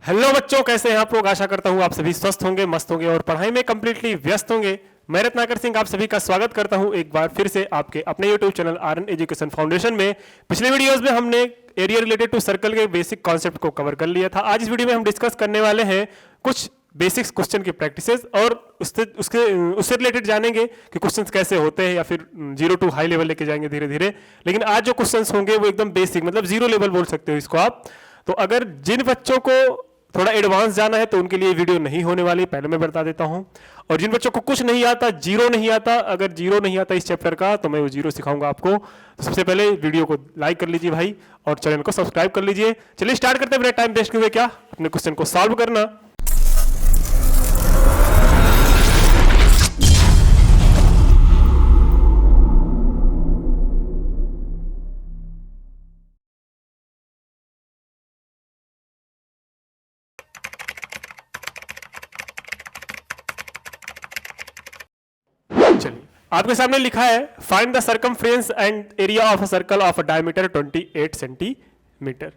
Hello बच्चों, कैसे हैं आप लोग। आशा करता हूं आप सभी स्वस्थ होंगे, मस्त होंगे और पढ़ाई में कंप्लीटली व्यस्त होंगे। मैं रत्नाकर सिंह आप सभी का स्वागत करता हूं एक बार फिर से आपके अपने YouTube channel RN education foundation में। पिछले वीडियोस में हमने एरिया रिलेटेड टू सर्कल के बेसिक कॉन्सेप्ट को कवर कर लिया था। आज इस वीडियो में हम डिस्कस करने वाले हैं कुछ बेसिक्स क्वेश्चन की प्रैक्टिसेस और उससे रिलेटेड जानेंगे कि क्वेश्चंस कैसे होते हैं या फिर जीरो टू हाई लेवल लेके जाएंगे धीरे धीरे। लेकिन आज जो क्वेश्चंस होंगे वो एकदम बेसिक, मतलब जीरो लेवल बोल सकते हो इसको आप। तो अगर जिन बच्चों को थोड़ा एडवांस जाना है तो उनके लिए वीडियो नहीं होने वाली, पहले मैं बता देता हूं। और जिन बच्चों को कुछ नहीं आता, जीरो नहीं आता, अगर जीरो नहीं आता इस चैप्टर का तो मैं वो जीरो सिखाऊंगा आपको। तो सबसे पहले वीडियो को लाइक कर लीजिए भाई और चैनल को सब्सक्राइब कर लीजिए। चलिए स्टार्ट करते हैं बिना टाइम वेस्ट हुए, क्या अपने क्वेश्चन को सॉल्व करना। चलिए, आपके सामने लिखा है find the circumference and area of a circle of a diameter 28 centimetre.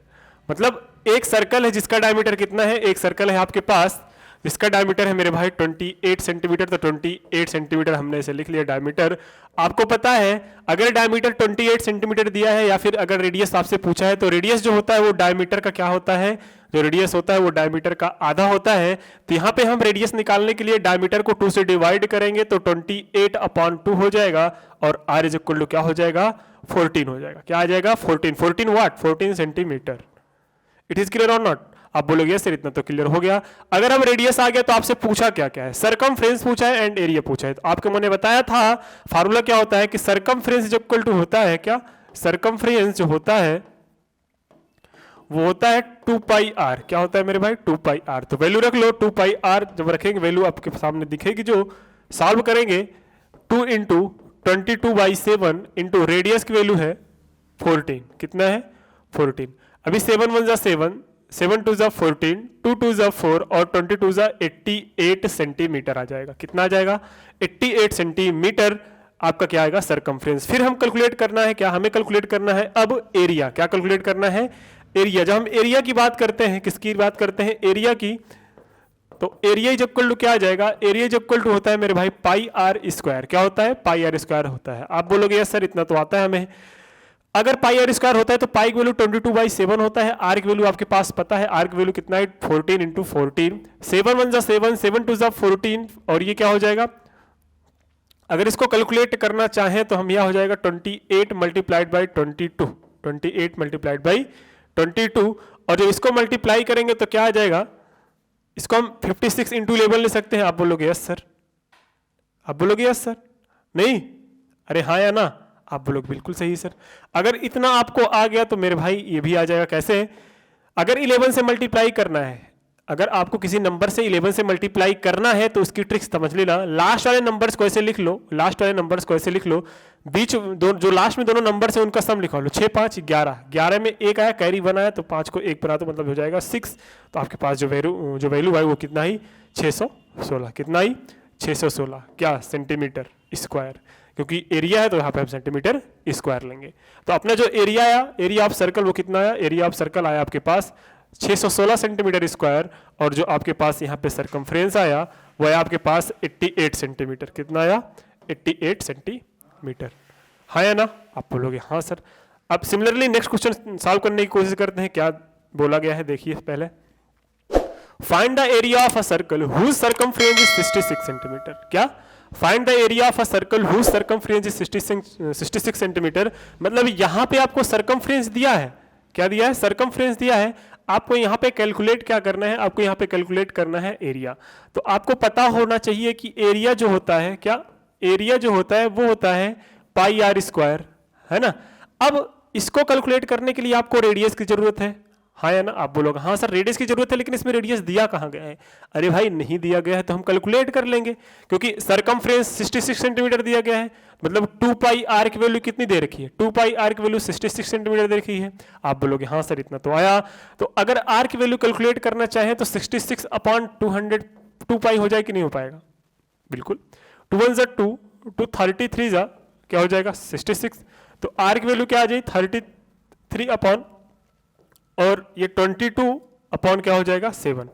मतलब एक सर्कल है जिसका डायमीटर कितना है, एक सर्कल है आपके पास जिसका डायमीटर है मेरे भाई 28 सेंटीमीटर। तो 28 सेंटीमीटर हमने इसे लिख लिया डायमीटर। आपको पता है अगर डायमीटर 28 सेंटीमीटर दिया है या फिर अगर रेडियस आपसे पूछा है तो रेडियस जो होता है वो डायमीटर का क्या होता है, जो रेडियस होता है वो डायमीटर का आधा होता है। तो यहाँ पे हम रेडियस निकालने के लिए डायमीटर को 2 से डिवाइड करेंगे तो 28/2 हो जाएगा और r इज इक्वल टू क्या हो जाएगा, 14 हो जाएगा। क्या आ जाएगा, 14। 14 वाट, 14 सेंटीमीटर। इट इज क्लियर और नॉट? आप बोलोगे सर इतना तो क्लियर हो गया। अगर अब रेडियस आ गया तो आपसे पूछा क्या क्या है, सरकमफ्रेंस पूछा है एंड एरिया पूछा है। तो आपको मैंने बताया था फार्मूला क्या होता है कि सरकमफ्रेंस जो इक्वल टू होता है क्या, सरकमफ्रेंस जो होता है वो होता है 2πr। क्या होता है मेरे भाई, 2πr। तो वैल्यू रख लो 2πr। जब रखेंगे वैल्यू आपके सामने दिखेगी, जो सॉल्व करेंगे 2 इंटू 22/7 इंटू रेडियस की वैल्यू है 14। कितना है, 14। अभी 7 1 7, 7 2 14, 2 2 4 और 22 88 सेंटीमीटर आ जाएगा। कितना आ जाएगा, 88 सेंटीमीटर आपका क्या आएगा, सरकमफ्रेंस। फिर हम कैलकुलेट करना है क्या, हमें कैलकुलेट करना है अब एरिया। क्या कैलकुलेट करना है, एरिया। जब हम एरिया की बात करते हैं, किसकी बात करते हैं, एरिया की, तो एरिया इज इक्वल टू क्या आ जाएगा, एरिया इज इक्वल टू होता है मेरे भाई πr²। क्या होता है, πr² होता है। आप बोलोगे यस सर इतना तो आता है हमें। अगर πr² होता है तो पाई की वैल्यू 22/7 होता है। आर की वैल्यू आपके पास पता है, आर की वैल्यू कितना है, 14 इंटू 14। 7 1 7, 7 2 14 और ये क्या हो जाएगा, अगर इसको कैलकुलेट करना चाहें तो हम यह हो जाएगा 28 मल्टीप्लाइड बाई 22, 28 मल्टीप्लाइड बाई 22। और जब इसको मल्टीप्लाई करेंगे तो क्या आ जाएगा, इसको हम 56 इंटू 11 ले सकते हैं। आप बोलोगे यस सर, आप बोलोगे यस सर, नहीं, अरे हाँ या ना, आप बोलोगे बिल्कुल सही सर। अगर इतना आपको आ गया तो मेरे भाई ये भी आ जाएगा। कैसे, अगर 11 से मल्टीप्लाई करना है, अगर आपको किसी नंबर से 11 से मल्टीप्लाई करना है तो उसकी ट्रिक्स समझ लेना। लास्ट वाले नंबर्स को ऐसे लिख लो, लास्ट वाले नंबर्स को ऐसे लिख लो, बीच जो लास्ट में दोनों नंबर है उनका सम लिखवा लो। 6 5 11, 11 में 1 आया, कैरी 1 आया तो 5 को 1 बना तो मतलब हो जाएगा 6। तो आपके पास जो वैल्यू है वो कितना ही, 616। कितना ही, 616 क्या, सेंटीमीटर स्क्वायर। क्योंकि एरिया है तो यहाँ पे हम सेंटीमीटर स्क्वायर लेंगे। तो अपना जो एरिया आया, एरिया ऑफ सर्कल वो कितना आया, एरिया ऑफ सर्कल आया आपके पास 616 सेंटीमीटर स्क्वायर। और जो आपके पास यहाँ पे सरकमफ्रेंस आया वो है आपके पास 88 सेंटीमीटर। कितना आया, 88 सेंटीमीटर। हाँ या ना, आप बोलोगे हाँ सर। अब सिमिलरली नेक्स्ट क्वेश्चन सॉल्व करने की कोशिश करते हैं। क्या बोला गया है देखिए पहले, find the area of a circle whose circumference is 66 centimetre. क्या, find the area of a circle whose circumference is 66 centimetre. मतलब यहाँ पे आपको सरकमफ्रेंस दिया है, क्या दिया है, सरकमफ्रेंस दिया है। आपको यहाँ पे कैलकुलेट क्या करना है, आपको यहाँ पे कैलकुलेट करना है एरिया। तो आपको पता होना चाहिए कि एरिया जो होता है, क्या, एरिया जो होता है वो होता है πr², है ना। अब इसको कैलकुलेट करने के लिए आपको रेडियस की जरूरत है, हाँ या ना। आप बोलोगे हाँ सर रेडियस की जरूरत है, लेकिन इसमें रेडियस दिया कहाँ गया है। अरे भाई नहीं दिया गया है तो हम कैलकुलेट कर लेंगे, क्योंकि सरकमफ्रेंस 66 सेंटीमीटर दिया गया है। मतलब 2πr की वैल्यू कितनी दे रखी है, 2πr की वैल्यू 66 सेंटीमीटर दे रखी है। आप बोलोगे हाँ सर इतना तो आया। तो अगर r की वैल्यू कैलकुलेट करना चाहें तो 66/200 2π हो जाए कि नहीं हो पाएगा, बिल्कुल। 2 1 2, 2 33 क्या हो जाएगा, 66। तो r की वैल्यू क्या आ जाएगी, 33 अपॉन, और ये 22 अपॉन क्या हो जाएगा 7।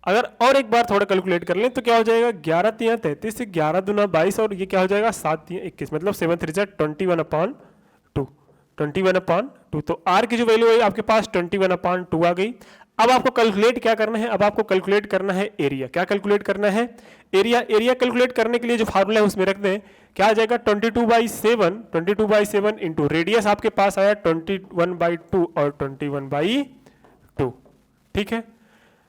अगर और एक बार थोड़ा कैलकुलेट कर लें तो क्या हो जाएगा 11 3 33, 11 दूना 22 और ये क्या हो जाएगा 7 3 21, मतलब 7 3 21/2, 21/2। तो r की जो वैल्यू है आपके पास 21/2 आ गई। अब आपको कैलकुलेट क्या करना है, अब आपको कैलकुलेट करना है एरिया। क्या कैलकुलेट करना है? एरिया। एरिया कैलकुलेट करने के लिए जो फार्मूला है उसमें रख दें, क्या आ जाएगा 22/7 इंटू रेडियस आपके पास आया 21/2 और 21/2, ठीक है।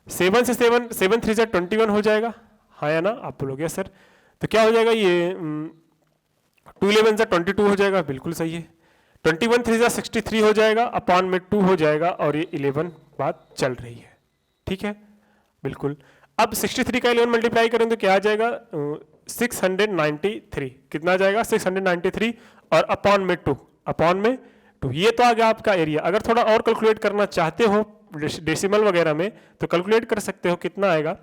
7 से 7 7 3 21 हो जाएगा, हाँ या ना? आप बोलोगे सर तो क्या हो जाएगा ये 2 11 22 हो जाएगा, बिल्कुल सही है। 21 3 63 हो जाएगा, अपॉन में 2 हो जाएगा और ये 11 बात चल रही है, ठीक है, बिल्कुल। अब 63 का 11 मल्टीप्लाई करें तो क्या आ जाएगा 693, कितना आ जाएगा 693 और अपॉन में 2, अपॉन में 2, ये तो आ गया आपका एरिया। अगर थोड़ा और कैलकुलेट करना चाहते हो डेसिमल वगैरह में तो कैलकुलेट कर सकते हो, कितना आएगा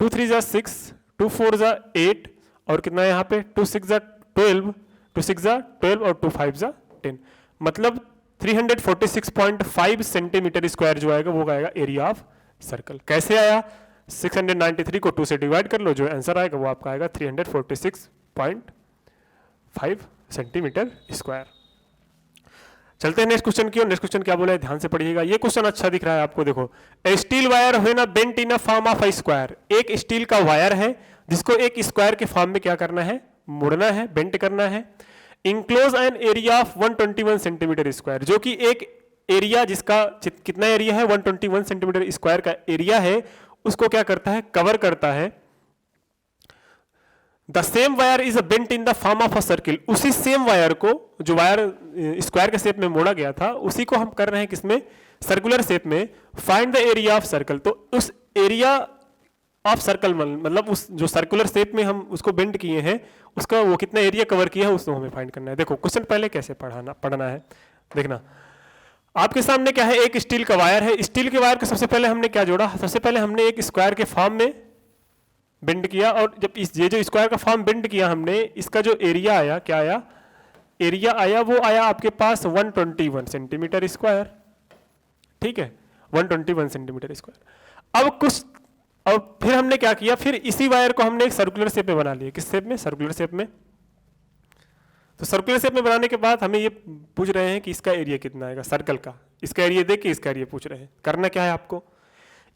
2 3 6, 2 4 8 और कितना है यहाँ पे 2 6 12, 2 6 12 और 2 5 10, मतलब 346.5 सेंटीमीटर स्क्वायर जो आएगा वो आएगा एरिया ऑफ सर्कल। कैसे आया? 693 को 2 से डिवाइड कर लो, जो आंसर आएगा वो आपका आएगा 346.5 सेंटीमीटर स्क्वायर। चलते हैं नेक्स्ट क्वेश्चन की ओर। नेक्स्ट क्वेश्चन क्या बोला है, ध्यान से पढ़िएगा। ये क्वेश्चन अच्छा दिख रहा है आपको, देखो। ए स्टील वायर है ना bent in a form of a square. एक स्टील का वायर है जिसको एक स्क्वायर के फॉर्म में क्या करना है, मोड़ना है, बेंट करना है। Enclose an area of 121 centimetre square, जो कि एक एरिया जिसका कितना एरिया है 121 सेंटीमीटर स्क्वायर का एरिया है, उसको क्या करता है, कवर करता है। The same wire is bent in the form of a circle. उसी सेम वायर को, जो वायर स्क्वायर के शेप में मोड़ा गया था, उसी को हम कर रहे हैं किसमें, सर्कुलर शेप में। Find the area of circle, तो उस एरिया ऑफ सर्कल मतलब उस जो सर्कुलर शेप में हम उसको बेंड किए हैं उसका वो कितना एरिया कवर किया है उसको हमें फाइंड करना है। देखो क्वेश्चन पहले कैसे पढ़ना है, देखना। आपके सामने क्या है, एक स्टील का वायर है। स्टील के वायर को सबसे पहले हमने क्या जोड़ा, सबसे पहले हमने एक स्क्वायर के फॉर्म में बेंड किया, और जब ये जो स्क्वायर का फॉर्म बेंड किया हमने, इसका जो एरिया आया, क्या आया, एरिया आया, वो आया आपके पास 121 सेंटीमीटर स्क्वायर, ठीक है, 121 सेंटीमीटर स्क्वायर। अब फिर हमने क्या किया, फिर इसी वायर को हमने एक सर्कुलर शेप में बना लिया। किस शेप में, सर्कुलर शेप में। तो सर्कुलर शेप में बनाने के बाद हमें ये पूछ रहे हैं कि इसका एरिया कितना आएगा सर्कल का। इसका एरिया देख के इसका एरिया पूछ रहे हैं। करना क्या है आपको,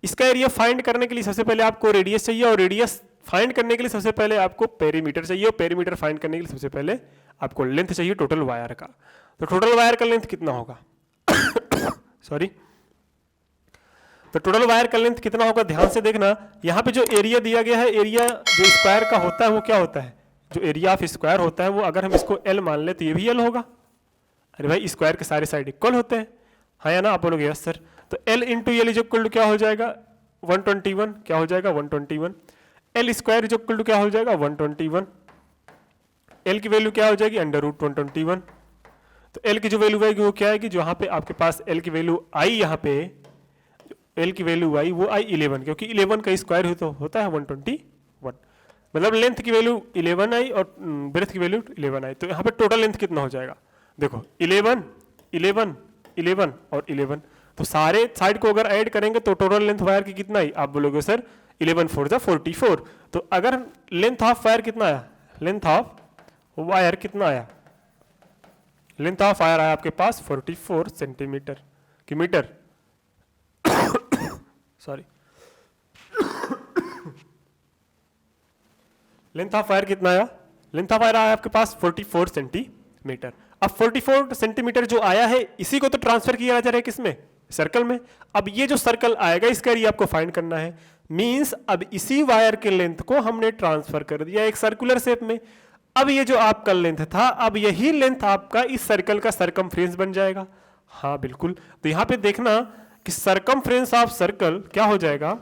इसका एरिया फाइंड करने के लिए सबसे पहले आपको रेडियस चाहिए, और रेडियस फाइंड करने के लिए सबसे पहले आपको पेरीमीटर चाहिए, और पेरीमीटर फाइंड करने के लिए सबसे पहले आपको लेंथ चाहिए टोटल वायर का। तो टोटल वायर का लेंथ कितना होगा सॉरी, तो टोटल वायर का लेंथ कितना होगा, ध्यान से देखना। यहाँ पे जो एरिया दिया गया है, एरिया जो स्क्वायर का होता है वो क्या होता है, जो एरिया ऑफ स्क्वायर होता है वो अगर हम इसको एल मान ले तो ये भी एल होगा। अरे भाई स्क्वायर के सारे साइड इक्वल होते हैं, हाँ या ना? आप बोलोगे यस सर। तो L into L is equal to क्या हो जाएगा 121, क्या हो जाएगा 121। L square is equal to क्या हो जाएगा 121। एल की वैल्यू क्या हो जाएगी √121। तो एल की जो वैल्यू आएगी वो क्या आएगी, जो यहाँ पे आपके पास एल की वैल्यू आई, यहाँ पे एल की वैल्यू आई वो आई 11, क्योंकि 11 का स्क्वायर तो होता है 121, मतलब लेंथ की वैल्यू 11 आई और ब्रेथ की वैल्यू 11 आई। तो यहाँ पे टोटल लेंथ कितना हो जाएगा, देखो 11 11 11 और 11, तो सारे साइड को अगर ऐड करेंगे तो टोटल लेंथ वायर की कितना आई, आप बोलोगे सर 11 4 44। तो अगर लेंथ ऑफ वायर कितना आया, लेंथ ऑफ वायर कितना आया, लेंथ ऑफ वायर आया आपके पास 44 सेंटीमीटर की metre sorry length of wire कितना आया, लेंथ ऑफ वायर आया आपके पास 44 सेंटीमीटर। अब 44 सेंटीमीटर जो आया है इसी को तो ट्रांसफर किया जा रहा है किसमें, सर्कल में। अब ये जो सर्कल आएगा इसका एरिया आपको फाइंड करना है। मींस अब इसी वायर के लेंथ को हमने ट्रांसफर कर दिया एक सर्कुलर शेप में। अब ये जो आपका लेंथ था, अब यही लेंथ आपका इस सर्कल का सरकमफ्रेंस बन जाएगा। हाँ बिल्कुल, तो यहां पे देखना कि सरकमफ्रेंस ऑफ सर्कल क्या हो जाएगा,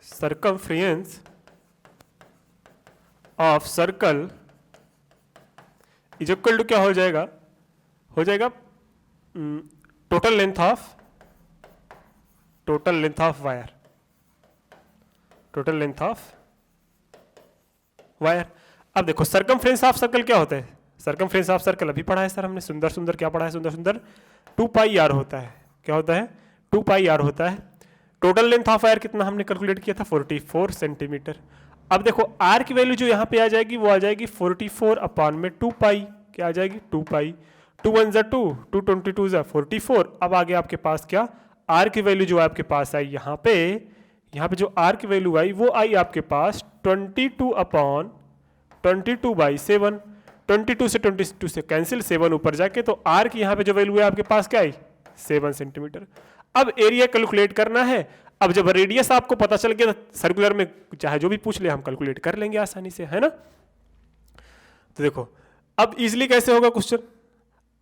circumference of circle is equal to क्या हो जाएगा, total length of wire, total length of wire. अब देखो सरकमफ्रेंस ऑफ सर्कल क्या होता है, सरकमफ्रेंस ऑफ सर्कल अभी पढ़ा है सर हमने, सुंदर सुंदर क्या पढ़ा है, सुंदर सुंदर 2 पाई आर होता है। क्या होता है 2 पाई आर होता है। टोटल लेंथ ऑफ वायर कितना हमने कैलकुलेट किया था 44 सेंटीमीटर। अब देखो आर की वैल्यू जो यहाँ पे आ जाएगी वो आ जाएगी 44 अपॉन में 2 पाई, क्या आ जाएगी 2 पाई, 2 1 जा 2, 2 22 जा 44। अब आगे आपके पास क्या आर की वैल्यू जो आपके पास आई यहाँ पे जो आर की वैल्यू आई वो आई आपके पास 22 अपॉन 22/7। 22 से 22 से कैंसिल, 7 ऊपर जाके, तो आर की यहाँ पे जो वैल्यू है आपके पास क्या आई 7 सेंटीमीटर। अब एरिया कैलकुलेट करना है। अब जब रेडियस आपको पता चल गया तो सर्कुलर में चाहे जो भी पूछ ले हम कैलकुलेट कर लेंगे आसानी से, है ना। तो देखो अब इजिली कैसे होगा क्वेश्चन।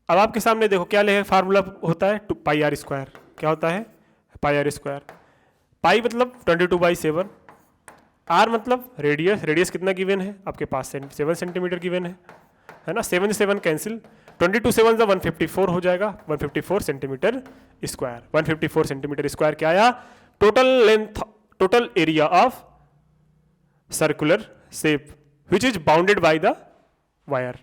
अब आपके सामने देखो क्या ले फार्मूला होता है 2 पाई आर स्क्वायर। क्या होता है पाई आर स्क्वायर। पाई मतलब 22/7, आर मतलब रेडियस, रेडियस कितना गिवन है आपके पास 7 सेंटीमीटर गिवन है ना। 7 से 7 कैंसिल, 22 7 जा 154 हो जाएगा, 154 सेंटीमीटर स्क्वायर। 154 सेंटीमीटर स्क्वायर क्या आया total length, total area of circular shape which is bounded by the wire.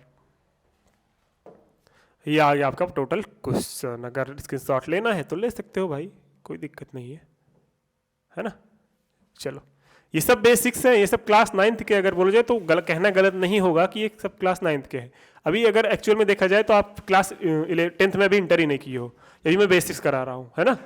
ये आ गया आपका टोटल क्वेश्चन। अगर स्क्रीनशॉट लेना है तो ले सकते हो भाई, कोई दिक्कत नहीं है ना। चलो ये सब बेसिक्स हैं, ये सब क्लास 9th के अगर बोलो जाए तो कहना गलत नहीं होगा कि ये सब क्लास 9th के हैं। अभी अगर एक्चुअल में देखा जाए तो आप क्लास 10th में भी इंटर ही नहीं किए हो, यही मैं बेसिक्स करा रहा हूं, है ना।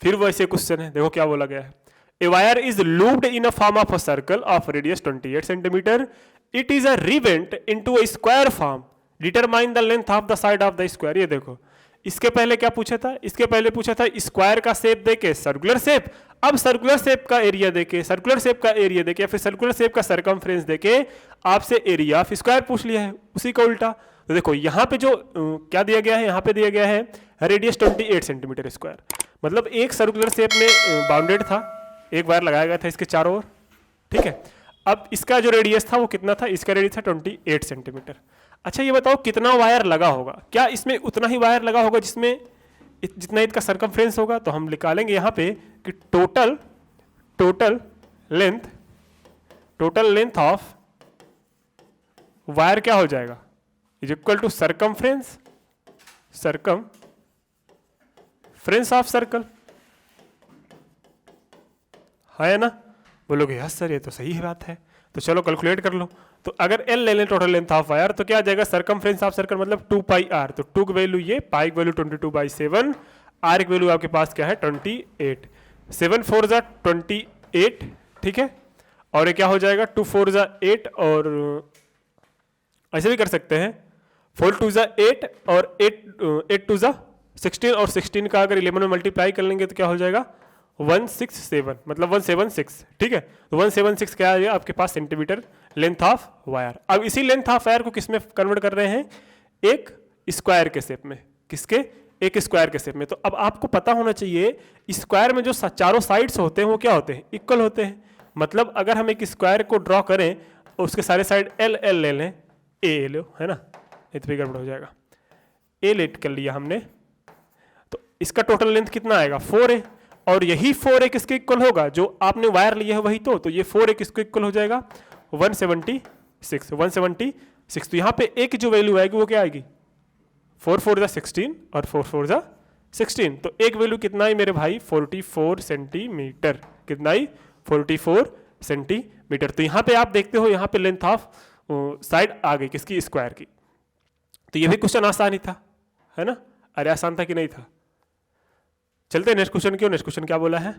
फिर वैसे क्वेश्चन है, देखो क्या बोला गया है। A wire is looped in a form of a circle of radius 28 centimetre, it is a rebent into a square form, determine the length of the side of the square. ये देखो इसके पहले क्या पूछा था, इसके पहले पूछा था स्क्वायर का शेप देके सर्कुलर शेप। अब सर्कुलर शेप का एरिया देके, सर्कुलर शेप का एरिया देके, फिर सर्कुलर शेप का सरकमफ्रेंस देके आपसे एरिया ऑफ स्क्वायर पूछ लिया है, उसी का उल्टा। तो देखो यहाँ पे जो क्या दिया गया है, यहाँ पे दिया गया है रेडियस 28 सेंटीमीटर स्क्वायर, मतलब एक सर्कुलर शेप में बाउंडेड था, एक वायर लगाया गया था इसके चारों ओर, ठीक है। अब इसका जो रेडियस था वो कितना था, इसका रेडियस था 28 सेंटीमीटर। अच्छा ये बताओ कितना वायर लगा होगा, क्या इसमें उतना ही वायर लगा होगा जिसमें जितना इसका सरकमफ्रेंस होगा। तो हम निकालेंगे यहाँ पे कि टोटल लेंथ ऑफ वायर क्या हो जाएगा is equal to circumference of circle, है ना। बोलोगे यस सर ये तो सही बात है, तो चलो कैलकुलेट कर लो। तो अगर एल ले लें टोटल लेंथ ऑफ वायर तो क्या आ जाएगा सरकमफ्रेंस ऑफ सर्कल मतलब 2 पाई आर। तो 2 की वैल्यू ये, पाई की वैल्यू 22/7, आर की वैल्यू आपके पास क्या है 28, 7 4 जा 28, ठीक है। और ये क्या हो जाएगा 2 4 जा 8, और ऐसे भी कर सकते हैं 4 2 जा 8 और 8 2 जा 16, और 16 का अगर 11 में मल्टीप्लाई कर लेंगे तो क्या हो जाएगा 167, मतलब 176, ठीक है। तो 176 क्या है आपके पास सेंटीमीटर लेंथ ऑफ वायर। अब इसी लेंथ ऑफ वायर को किस में कन्वर्ट कर रहे हैं, एक स्क्वायर के शेप में। किसके, एक स्क्वायर के शेप में। तो अब आपको पता होना चाहिए स्क्वायर में जो चारों साइड्स होते हैं वो क्या होते हैं, इक्वल होते हैं। मतलब अगर हम एक स्क्वायर को ड्रॉ करें और उसके सारे साइड एल एल ले लें, ए लो, है ना, ये तो गड़बड़ हो जाएगा। ए लेट कर लिया हमने, तो इसका टोटल लेंथ कितना आएगा 4 है, और यही 4 किसके इक्वल होगा, जो आपने वायर लिया है वही तो ये 4 किसको इक्वल हो जाएगा 176। तो यहाँ पे ए की जो वैल्यू आएगी वो क्या आएगी 4 4 जा 16 और 4 4 जा 16। तो एक वैल्यू कितना है मेरे भाई 44 सेंटीमीटर, कितना ही 44 सेंटीमीटर। तो यहाँ पे आप देखते हो यहाँ पे लेंथ ऑफ साइड आ गई किसकी, स्क्वायर की। तो ये भी क्वेश्चन आसान ही था, है ना। अरे आसान था कि नहीं था। चलते हैं नेक्स्ट क्वेश्चन की। नेक्स्ट क्वेश्चन क्या बोला है,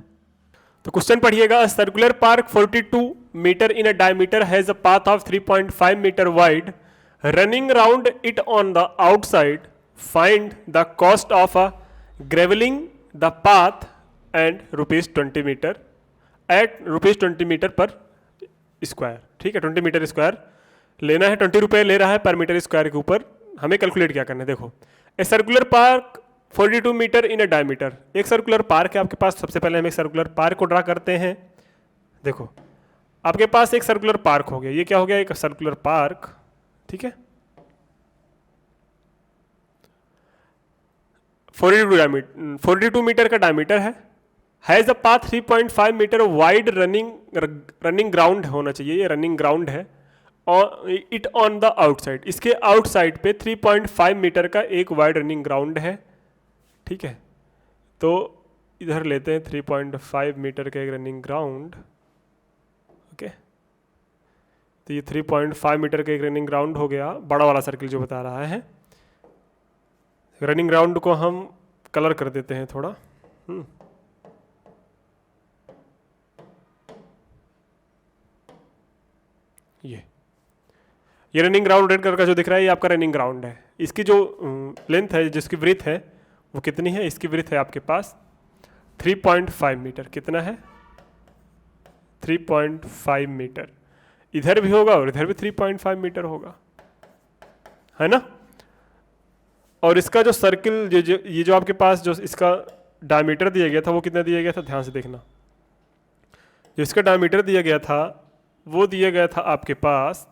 तो क्वेश्चन पढ़िएगा। Circular park 42 metre in a diameter has a path of 3.5 metre wide, running round it on the outside, find the cost of a gravelling the path and ₹20 metre at ₹20 metre per square. ठीक है, 20 metre square लेना है, 20 रुपये ले रहा है पर metre square के ऊपर। हमें कैलकुलेट क्या करना है, देखो a circular park 42 metre in a diameter, एक सर्कुलर पार्क है आपके पास। सबसे पहले हम एक सर्कुलर पार्क को ड्रा करते हैं। देखो आपके पास एक सर्कुलर पार्क हो गया, ये क्या हो गया एक सर्कुलर पार्क, ठीक है। 42 मीटर का डायमीटर है, has a path 3.5 metre wide, running ground होना चाहिए, ये रनिंग ग्राउंड है, और इट ऑन द आउटसाइड, इसके आउटसाइड पे 3.5 मीटर का एक वाइड रनिंग ग्राउंड है, ठीक है, तो इधर लेते हैं 3.5 मीटर का एक रनिंग ग्राउंड। ओके, तो ये 3.5 मीटर का एक रनिंग ग्राउंड हो गया, बड़ा वाला सर्किल जो बता रहा है। रनिंग ग्राउंड को हम कलर कर देते हैं थोड़ा। ये रनिंग ग्राउंड रेड कलर का जो दिख रहा है ये आपका रनिंग ग्राउंड है। इसकी जो लेंथ है, जिसकी ब्रीथ है वो कितनी है? इसकी ब्रीथ है आपके पास 3.5 मीटर। कितना है? 3.5 मीटर। इधर भी होगा और इधर भी 3.5 मीटर होगा, है ना। और इसका जो सर्किल ये जो आपके पास जो इसका डायमीटर दिया गया था वो कितना दिया गया था? ध्यान से देखना, जो इसका डायमीटर दिया गया था वो दिया गया था आपके पास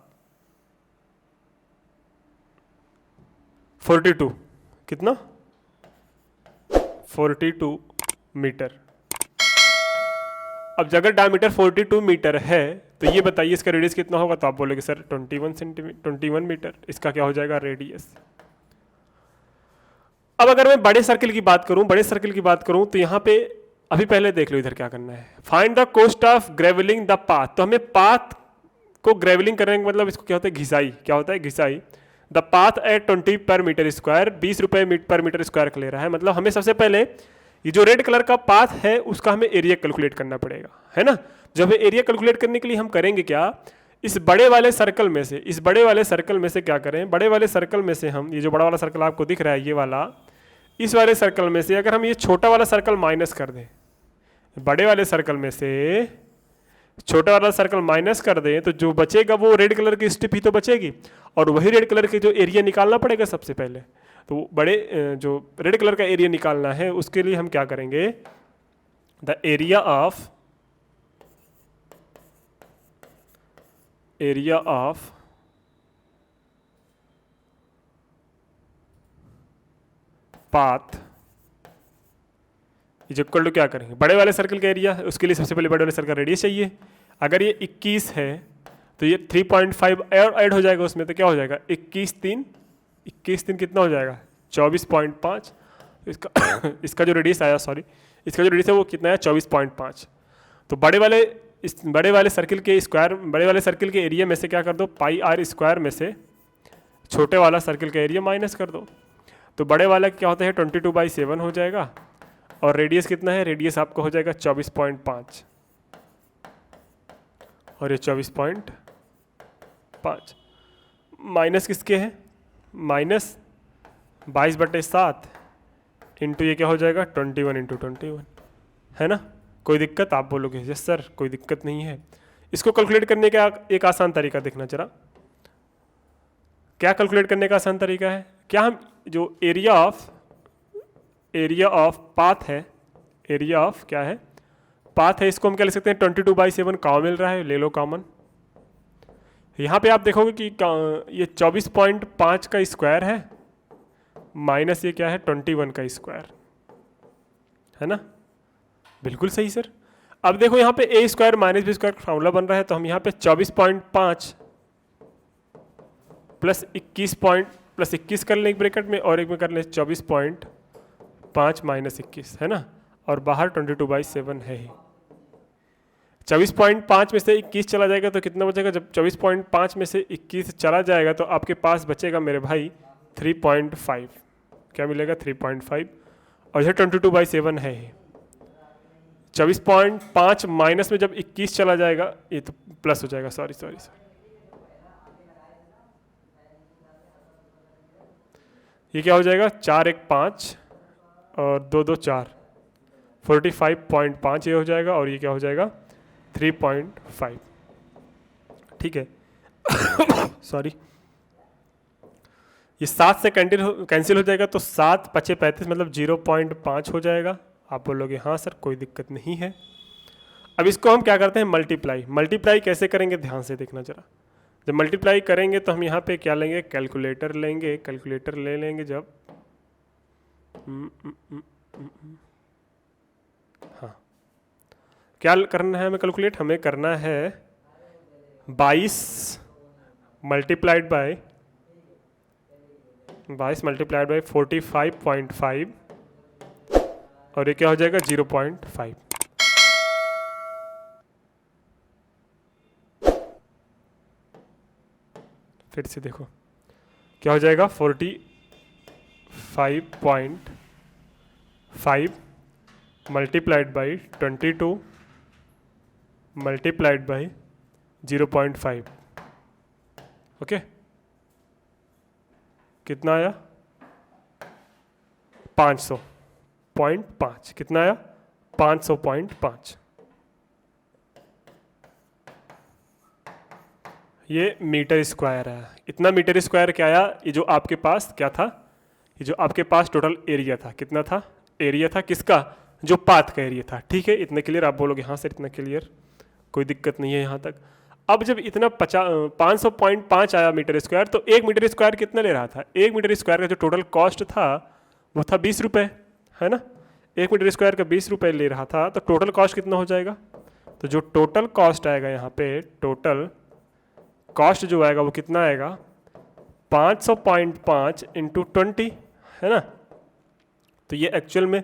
42। कितना? 42 मीटर। अब अगर डायमीटर 42 मीटर है तो ये बताइए इसका रेडियस कितना होगा? तो आप बोलोगे सर 21 मीटर। इसका क्या हो जाएगा? रेडियस। अब अगर मैं बड़े सर्किल की बात करूं तो यहां पे अभी पहले देख लो इधर क्या करना है। Find the cost of gravelling the path. तो हमें पाथ को ग्रेवलिंग करने का मतलब इसको क्या होता है? घिसाई। क्या होता है? घिसाई। द पाथ एट 20 पर मीटर स्क्वायर, 20 रुपए पर मीटर स्क्वायर का ले रहा है। मतलब हमें सबसे पहले ये जो रेड कलर का पाथ है उसका हमें एरिया कैलकुलेट करना पड़ेगा, है ना। जब एरिया कैलकुलेट करने के लिए हम करेंगे क्या? इस बड़े वाले सर्कल में से क्या करें? बड़े वाले सर्कल में से हम, ये जो बड़ा वाला सर्कल आपको दिख रहा है ये वाला, इस वाले सर्कल में से अगर हम ये छोटा वाला सर्कल माइनस कर दें, बड़े वाले सर्कल में से छोटा वाला सर्कल माइनस कर दें, तो जो बचेगा वो रेड कलर की स्ट्रिप ही तो बचेगी, और वही रेड कलर के जो एरिया निकालना पड़ेगा सबसे पहले। तो बड़े जो रेड कलर का एरिया निकालना है उसके लिए हम क्या करेंगे? The area of path is equal to क्या करेंगे? बड़े वाले सर्कल का एरिया, उसके लिए सबसे पहले बड़े वाले सर्कल का रेडियस चाहिए। अगर ये 21 है तो ये 3.5 ऐड हो जाएगा उसमें, तो क्या हो जाएगा? 21 3 कितना हो जाएगा? 24.5। इसका जो रेडियस आया, इसका जो रेडियस है वो कितना है? 24.5। तो बड़े वाले सर्किल के एरिया में से क्या कर दो? पाई आर स्क्वायर में से छोटे वाला सर्किल का एरिया माइनस कर दो। तो बड़े वाला क्या होता है? 22/7 हो जाएगा, और रेडियस कितना है? रेडियस आपका हो जाएगा 24.5, और ये 24.5 माइनस किसके है? माइनस 22/7 इंटू ये क्या हो जाएगा? 21/21, है ना। कोई दिक्कत? आप बोलोगे यस सर कोई दिक्कत नहीं है। इसको कैलकुलेट करने का एक आसान तरीका देखना जरा। क्या कैलकुलेट करने का आसान तरीका है? क्या हम जो एरिया ऑफ पाथ है, एरिया ऑफ क्या है? पाथ है, इसको हम क्या ले सकते हैं? 22/7 कॉमन मिल रहा है, ले लो कॉमन। यहाँ पे आप देखोगे कि ये 24.5 का स्क्वायर है माइनस ये क्या है? 21 का स्क्वायर, है ना। बिल्कुल सही सर। अब देखो यहाँ पे A square minus B square formula बन रहा है, तो हम यहाँ पे 24.5 प्लस 21 कर लें एक ब्रैकेट में, और एक में कर लें 24.5 माइनस 21, है ना। और बाहर 22/7 है ही। 24.5 में से 21 चला जाएगा तो कितना बचेगा? जब 24.5 में से 21 चला जाएगा तो आपके पास बचेगा मेरे भाई 3.5। क्या मिलेगा? 3.5, और यह 22/7 है ही। 24.5 माइनस में जब 21 चला जाएगा, ये तो प्लस हो जाएगा, सॉरी। ये क्या हो जाएगा? 4 1 5 और 2 2 4, 45.5 ये हो जाएगा, और ये क्या हो जाएगा? 3.5। ठीक है। सॉरी, ये 7 से कैंसिल हो जाएगा, तो 7 5 35 मतलब 0.5 हो जाएगा। आप बोलोगे हाँ सर कोई दिक्कत नहीं है। अब इसको हम क्या करते हैं? मल्टीप्लाई कैसे करेंगे? ध्यान से देखना जरा। जब मल्टीप्लाई करेंगे तो हम यहाँ पे क्या लेंगे? कैलकुलेटर लेंगे। कैलकुलेटर ले लेंगे जब हाँ, क्या करना है हमें? कैलकुलेट हमें करना है 22 मल्टीप्लाइड बाय 45.5 और ये क्या हो जाएगा 0.5। फिर से देखो क्या हो जाएगा 45.5 multiplied by 22 multiplied by 0.5। Okay, कितना आया 500.5। कितना आया 500.5। ये मीटर स्क्वायर है। इतना मीटर स्क्वायर क्या आया? ये जो आपके पास क्या था, ये जो आपके पास टोटल एरिया था, कितना था एरिया था किसका? जो पाथ का एरिया था। ठीक है, इतने क्लियर? आप बोलोगे हाँ सर इतना क्लियर, कोई दिक्कत नहीं है यहाँ तक। अब जब इतना 500.5 आया मीटर स्क्वायर, तो 1 मीटर स्क्वायर कितना ले रहा था? 1 मीटर स्क्वायर का जो टोटल कॉस्ट था वो था 20 रुपये, है ना। 1 मीटर स्क्वायर का 20 रुपये ले रहा था, तो टोटल कॉस्ट कितना हो जाएगा? तो जो टोटल कॉस्ट आएगा यहाँ पे, टोटल कॉस्ट जो आएगा वो कितना आएगा 500.5 इंटू 20, है ना। तो ये एक्चुअल में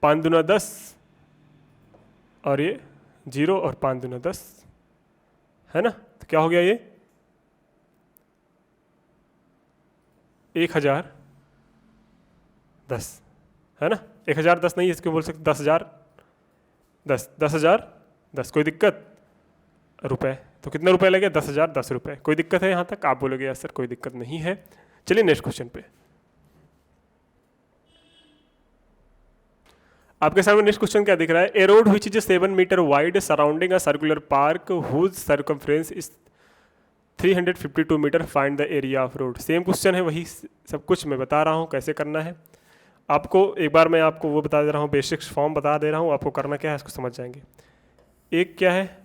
5 दूना 10 और ये 0 और 5 दूना 10, है ना। तो क्या हो गया ये 1010, है ना। 1010 नहीं, इसको बोल सकते 10,000, 10,010, कोई दिक्कत? रुपए, तो कितने रुपए लगे? 10,010 रुपये। कोई दिक्कत है यहाँ तक? आप बोलोगे यार सर कोई दिक्कत नहीं है। चलिए नेक्स्ट क्वेश्चन पे। आपके सामने नेक्स्ट क्वेश्चन क्या दिख रहा है? A road which is 7 metre wide surrounding a circular park whose circumference is 352 metre, find the area of road. Same question है, वही सब कुछ मैं बता रहा हूँ कैसे करना है आपको। एक बार मैं आपको वो बता दे रहा हूँ, बेसिक्स फॉर्म बता दे रहा हूँ, आपको करना क्या है इसको समझ जाएंगे। एक क्या है,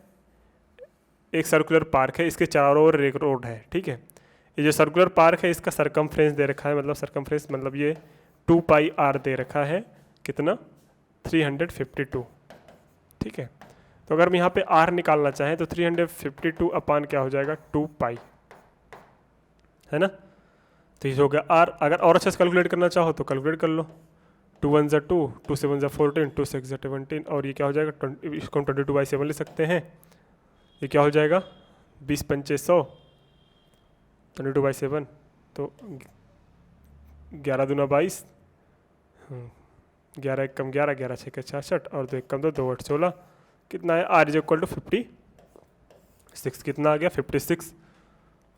एक सर्कुलर पार्क है, इसके चारों ओर एक रोड है। ठीक है, ये जो सर्कुलर पार्क है इसका सरकमफ्रेंस दे रखा है, मतलब सरकमफ्रेंस मतलब ये 2πr दे रखा है, कितना 352। ठीक है, तो अगर हम यहाँ पे r निकालना चाहें तो 352 अपान क्या हो जाएगा 2π, है ना। तो ये हो गया r। अगर और अच्छे से कैलकुलेट करना चाहो तो कैलकुलेट कर लो, 2 1 ज़ा 2, 2 7 ज़ा 14, 2 6 ज़ा 17, और ये क्या हो जाएगा 20, इसको हम 22/7 ले सकते हैं। ये क्या हो जाएगा 20 पंचे 100, 22/7, तो 11 दूना 22, 11 एक कम 11, 11 छः 66, और 2 एक कम 2, 2 8 16, कितना है r इज इक्वल टू 56। कितना आ गया 56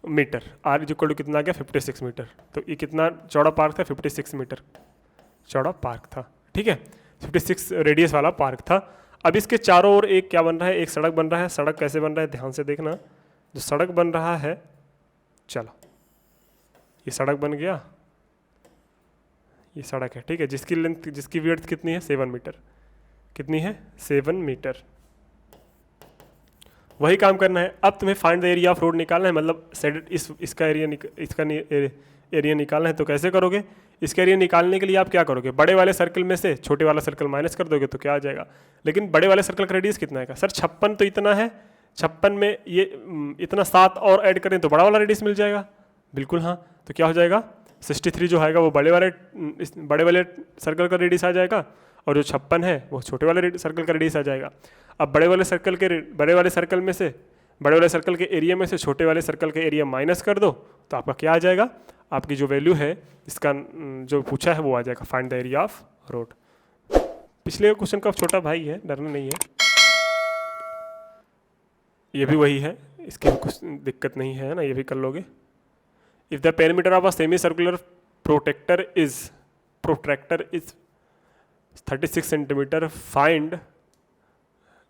metre. r is equal to कितना आ गया 56 मीटर। तो ये कितना चौड़ा पार्क था? 56 मीटर चौड़ा पार्क था। ठीक है, 56 रेडियस वाला पार्क था। अब इसके चारों ओर एक क्या बन रहा है? एक सड़क बन रहा है। सड़क कैसे बन रहा है ध्यान से देखना। जो सड़क बन रहा है, चलो ये सड़क बन गया, ये सड़क है। ठीक है, जिसकी लेंथ, जिसकी विड्थ कितनी है 7 मीटर। कितनी है 7 मीटर। वही काम करना है। अब तुम्हें find the area of road निकालना है, मतलब इसका एरिया निकालना है। तो कैसे करोगे? इसका एरिया निकालने के लिए आप क्या करोगे? बड़े वाले सर्कल में से छोटे वाला सर्कल माइनस कर दोगे तो क्या आ जाएगा। लेकिन बड़े वाले सर्कल का रेडियस कितना है? सर 56 तो इतना है, 56 में ये इतना 7 और ऐड करें तो बड़ा वाला रेडियस मिल जाएगा। बिल्कुल हाँ, तो क्या हो जाएगा 63 जो आएगा वो बड़े वाले सर्कल का रेडियस आ जाएगा, और जो 56 है वो छोटे वाले सर्कल का रेडियस आ जाएगा। अब बड़े वाले सर्कल के एरिया में से छोटे वाले सर्कल के एरिया माइनस कर दो तो आपका क्या आ जाएगा? आपकी जो वैल्यू है इसका जो पूछा है वो आ जाएगा, find the area of road. पिछले क्वेश्चन का छोटा भाई है, डरना नहीं है, ये भी वही है, इसकी कुछ दिक्कत नहीं है ना, ये भी कर लोगे। If the perimeter of a semi circular protractor is 36 centimetre, find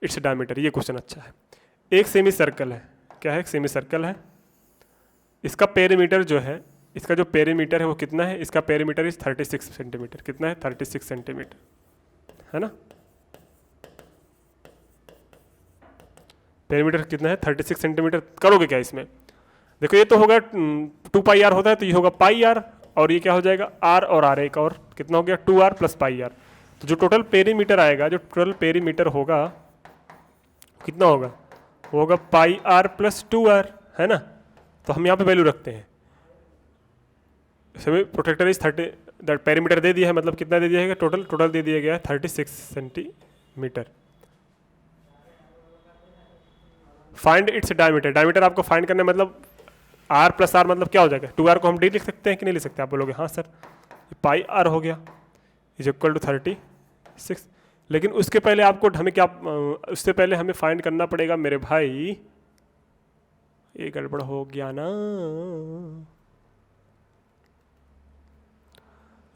its diameter. ये क्वेश्चन अच्छा है। एक सेमी सर्कल है, क्या है? एक सेमी सर्कल है, इसका पेरीमीटर जो है, इसका जो पेरीमीटर है वो कितना है? इसका पेरीमीटर इज 36 सेंटीमीटर। कितना है? 36 सेंटीमीटर, है ना। पेरीमीटर कितना है? 36 सेंटीमीटर। करोगे क्या इसमें? देखो ये तो होगा 2πr होता है, तो ये होगा πr, और ये क्या हो जाएगा r और r, एक और कितना हो गया 2r प्लस πr। तो जो टोटल पेरीमीटर आएगा, जो टोटल पेरीमीटर होगा कितना होगा? वो होगा πr प्लस 2r, है ना। तो हम यहाँ पे वैल्यू रखते हैं। Semi protector is that perimeter दे दिया है, मतलब कितना दे दिया है, टोटल दे दिया गया है 36 centimetre. Find its diameter, diameter आपको फाइंड करना है, मतलब आर प्लस आर मतलब क्या हो जाएगा, 2r को हम डी लिख सकते हैं कि नहीं लिख सकते, आप बोलोगे हाँ सर, पाई आर हो गया इज इक्वल टू 36। लेकिन उसके पहले आपको हमें क्या, उससे पहले हमें फाइंड करना पड़ेगा मेरे भाई, ये गड़बड़ हो गया ना,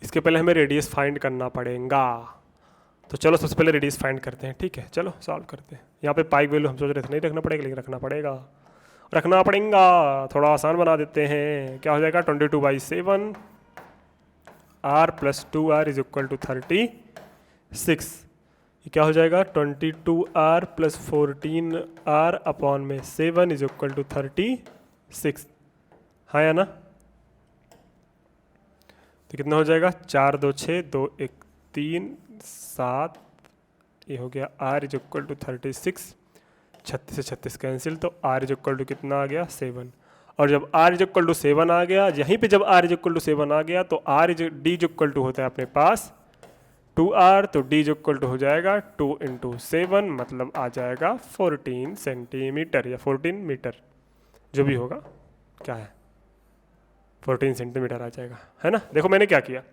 इसके पहले हमें रेडियस फाइंड करना पड़ेगा। तो चलो सबसे पहले रेडियस फाइंड करते हैं, ठीक है, चलो सॉल्व करते हैं। यहाँ पे पाई वैल्यू हम सोच रहे थे नहीं रखना पड़ेगा, लेकिन रखना पड़ेगा, थोड़ा आसान बना देते हैं। क्या हो जाएगा 22/7 r plus 2r is equal to 36। ये क्या हो जाएगा 22r प्लस 14r अपॉन में 7 इज इक्वल टू 36, हाँ या ना। तो कितना हो जाएगा 4 2 6 2 1 3 7, ये हो गया r इज इक्वल टू 36, 36 से 36 कैंसिल, तो r इज इक्वल टू कितना आ गया 7। और जब r इज इक्वल टू 7 आ गया, यहीं पे जब r इज इक्वल टू 7 आ गया तो d इज इक्वल टू होता है अपने पास 2r, तो d इज इक्वल टू हो जाएगा 2 × 7, मतलब आ जाएगा 14 सेंटीमीटर या 14 मीटर, जो भी होगा, क्या है 14 सेंटीमीटर आ जाएगा, है ना। देखो मैंने क्या किया,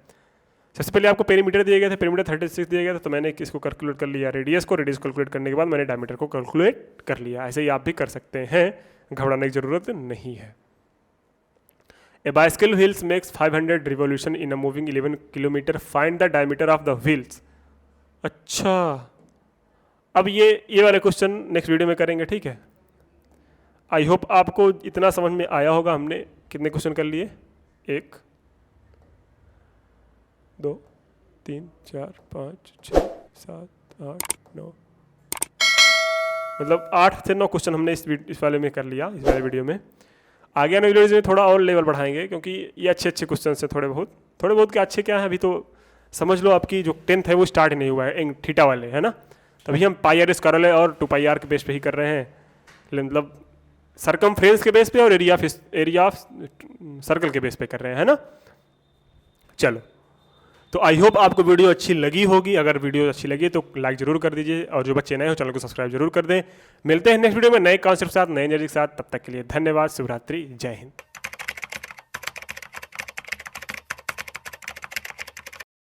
सबसे पहले आपको पेरीमीटर दिए गए थे, पेरीमीटर 36 दिया गया था, तो मैंने इसको कैलकुलेट कर लिया, रेडियस कैलकुलेट करने के बाद मैंने डायमीटर को कैलकुलेट कर लिया। ऐसे ही आप भी कर सकते हैं, घबराने की जरूरत नहीं है। A bicycle wheels makes 500 revolution in a moving 11 kilometre, find the diameter of the wheels. अच्छा, अब ये वाले क्वेश्चन नेक्स्ट वीडियो में करेंगे, ठीक है। आई होप आपको इतना समझ में आया होगा। हमने कितने क्वेश्चन कर लिए, 1 2 3 4 5 6 7 8 9, मतलब 8 से 9 क्वेश्चन हमने इस वाले में कर लिया, इस वाले वीडियो में। आगे आने वीडियोज़ में थोड़ा और लेवल बढ़ाएंगे, क्योंकि ये अच्छे क्वेश्चन हैं, थोड़े बहुत क्या अच्छे क्या है, अभी तो समझ लो आपकी जो 10th है वो स्टार्ट ही नहीं हुआ है, थीटा वाले, है ना। तभी हम पाई आर स्क्वायर वाले और 2πr के बेस पे ही कर रहे हैं, मतलब सरकमफ्रेंस के बेस पे और एरिया ऑफ सर्कल के बेस पे कर रहे हैं, है ना। चलो, तो आई होप आपको वीडियो अच्छी लगी होगी। अगर वीडियो अच्छी लगी तो लाइक जरूर कर दीजिए, और जो बच्चे नए हो चैनल को सब्सक्राइब जरूर कर दें। मिलते हैं नेक्स्ट वीडियो में नए कॉन्सेप्ट के साथ, नए एनर्जी के साथ। तब तक के लिए धन्यवाद, शुभ रात्रि, जय हिंद।